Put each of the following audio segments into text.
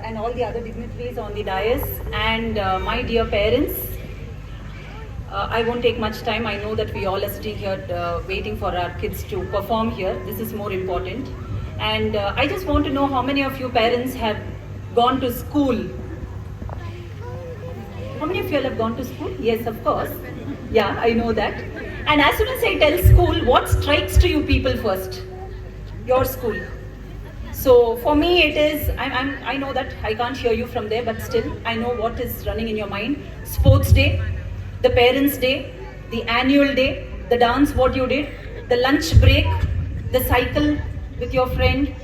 and all the other dignitaries on the dais, and my dear parents. I won't take much time. I know that we all are sitting here waiting for our kids to perform here. This is more important. And I just want to know how many of you parents have gone to school. How many of you all have gone to school? Yes, of course. Yeah, I know that. And as soon as I tell school, what strikes to you people first? Your school. So for me it is, I know that I can't hear you from there, but still I know what is running in your mind. Sports day, the parents' day, the annual day, the dance what you did, the lunch break, the cycle with your friend,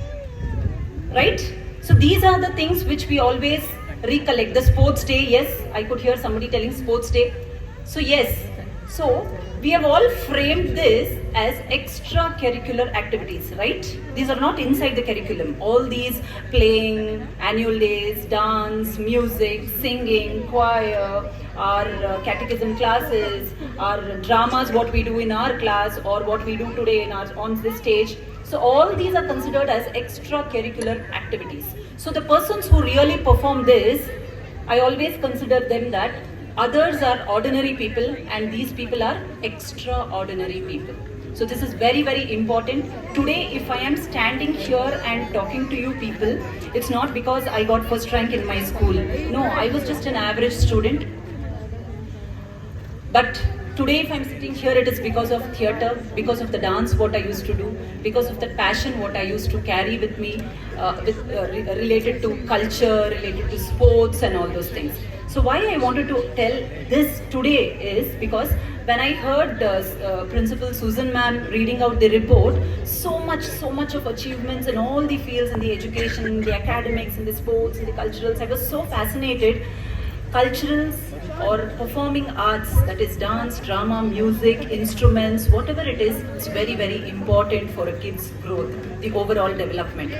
right? So these are the things which we always recollect. The sports day, yes, I could hear somebody telling sports day. So yes, so we have all framed this as extracurricular activities, right? These are not inside the curriculum. All these playing, annual days, dance, music, singing, choir, our catechism classes, our dramas, what we do in our class or what we do today on this stage. So all these are considered as extracurricular activities. So the persons who really perform this, I always consider them that others are ordinary people and these people are extraordinary people. So this is very, very important. Today, if I am standing here and talking to you people, it's not because I got first rank in my school. No, I was just an average student. But today, if I'm sitting here, it is because of theatre, because of the dance, what I used to do, because of the passion, what I used to carry with me, related to culture, related to sports and all those things. So why I wanted to tell this today is because when I heard Principal Susan ma'am reading out the report, so much of achievements in all the fields, in the education, in the academics, in the sports, in the culturals, I was so fascinated. Culturals or performing arts, that is dance, drama, music, instruments, whatever it is, it's very, very important for a kid's growth, the overall development.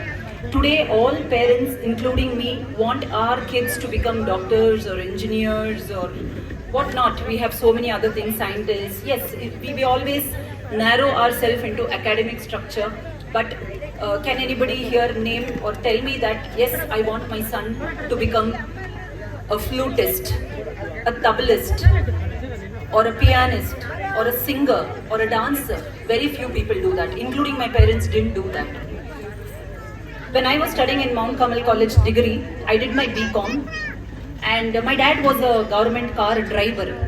Today, all parents, including me, want our kids to become doctors or engineers or whatnot. We have so many other things, scientists. Yes, we always narrow ourselves into academic structure, but can anybody here name or tell me that, yes, I want my son to become a flutist, a tablaist, or a pianist, or a singer, or a dancer? Very few people do that, including my parents didn't do that. When I was studying in Mount Carmel College degree, I did my BCom, and my dad was a government car driver.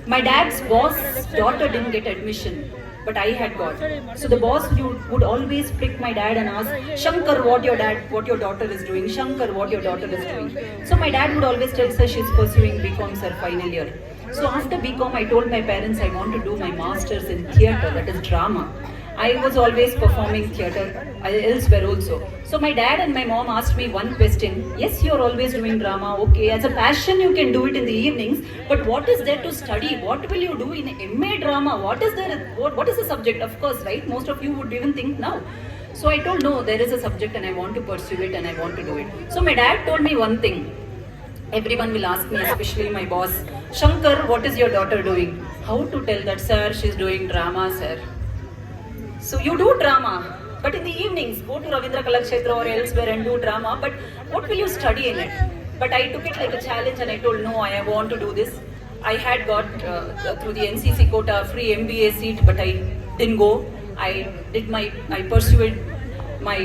My dad's boss' daughter didn't get admission, but I had got. So the boss would always pick my dad and ask, Shankar, what your daughter is doing? Shankar, what your daughter is doing? So my dad would always tell, sir, she's pursuing BCom, sir, final year. So after BCom, I told my parents I want to do my master's in theatre, that is drama. I was always performing theatre elsewhere also. So my dad and my mom asked me one question. Yes, you're always doing drama. Okay, as a passion you can do it in the evenings. But what is there to study? What will you do in MA drama? What is there? What is the subject? Of course, right? Most of you would even think now. So I told no, there is a subject and I want to pursue it and I want to do it. So my dad told me one thing. Everyone will ask me, especially my boss, Shankar, what is your daughter doing? How to tell that, sir, she's doing drama, sir. So you do drama, but in the evenings, go to Ravindra Kalakshetra or elsewhere and do drama, but what will you study in it? But I took it like a challenge and I told, no, I want to do this. I had got through the NCC quota free MBA seat, but I didn't go. I pursued my,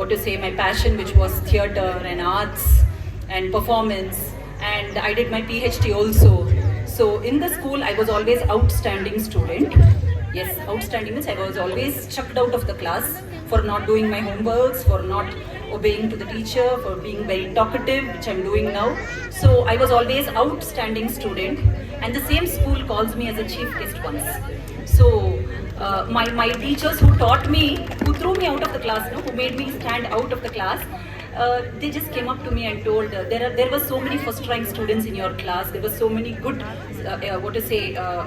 my passion, which was theatre and arts and performance, and I did my PhD also. So in the school, I was always outstanding student. Yes, outstanding means I was always chucked out of the class for not doing my homeworks, for not obeying to the teacher, for being very talkative, which I'm doing now. So I was always outstanding student, and the same school calls me as a chief guest once. So my teachers who taught me, who threw me out of the class, who made me stand out of the class, they just came up to me and told, there were so many first rank students in your class, there were so many good,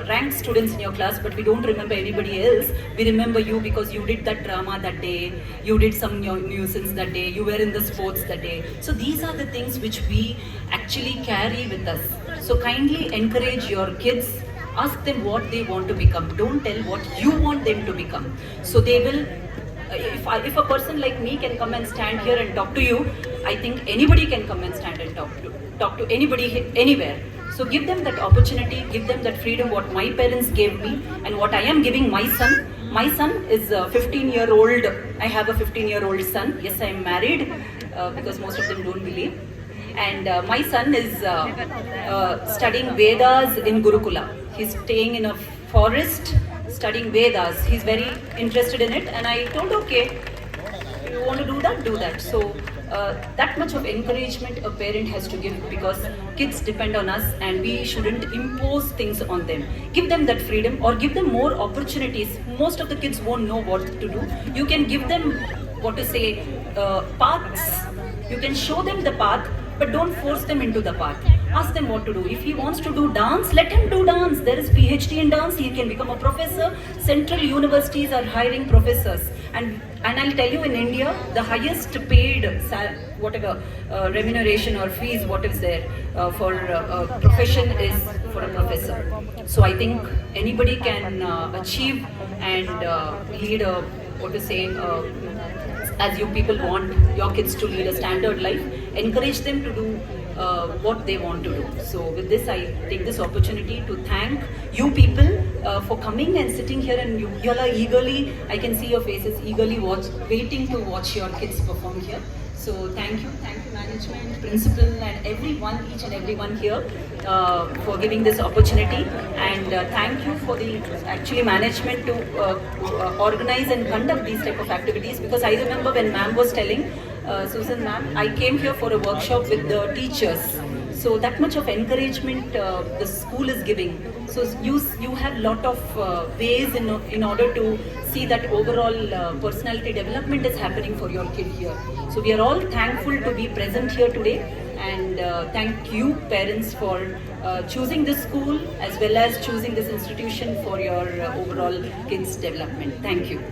ranked students in your class, but we don't remember anybody else. We remember you because you did that drama that day, you did some nuisance that day, you were in the sports that day. So these are the things which we actually carry with us. So kindly encourage your kids, ask them what they want to become. Don't tell what you want them to become. So they will if a person like me can come and stand here and talk to you, I think anybody can come and stand and talk to anybody anywhere. So give them that opportunity, give them that freedom what my parents gave me and what I am giving my son. My son is a 15-year-old. I have a 15-year-old son. Yes, I am married because most of them don't believe. And my son is studying Vedas in Gurukula. He's staying in a forest studying Vedas. He's very interested in it, and I told, okay, you want to do that, do that. So that much of encouragement a parent has to give, because kids depend on us and we shouldn't impose things on them. Give them that freedom or give them more opportunities. Most of the kids won't know what to do. You can give them, what to say, paths. You can show them the path, but don't force them into the path. Ask them what to do. If he wants to do dance, let him do dance. There is PhD in dance. He can become a professor. Central universities are hiring professors. And I'll tell you, in India, the highest paid remuneration or fees, what is there for a profession is for a professor. So I think anybody can achieve and lead a, what to say, as you people want your kids to lead a standard life, encourage them to do what they want to do. So with this, I take this opportunity to thank you people for coming and sitting here, and you all are eagerly, I can see your faces, eagerly waiting to watch your kids perform here. So thank you management, principal and everyone, each and everyone here for giving this opportunity, and thank you for the actually management to organize and conduct these type of activities, because I remember when ma'am was telling, Susan ma'am, I came here for a workshop with the teachers. So that much of encouragement the school is giving. So you have lot of ways in order to see that overall personality development is happening for your kid here. So we are all thankful to be present here today, and thank you parents for choosing this school as well as choosing this institution for your overall kids development. Thank you.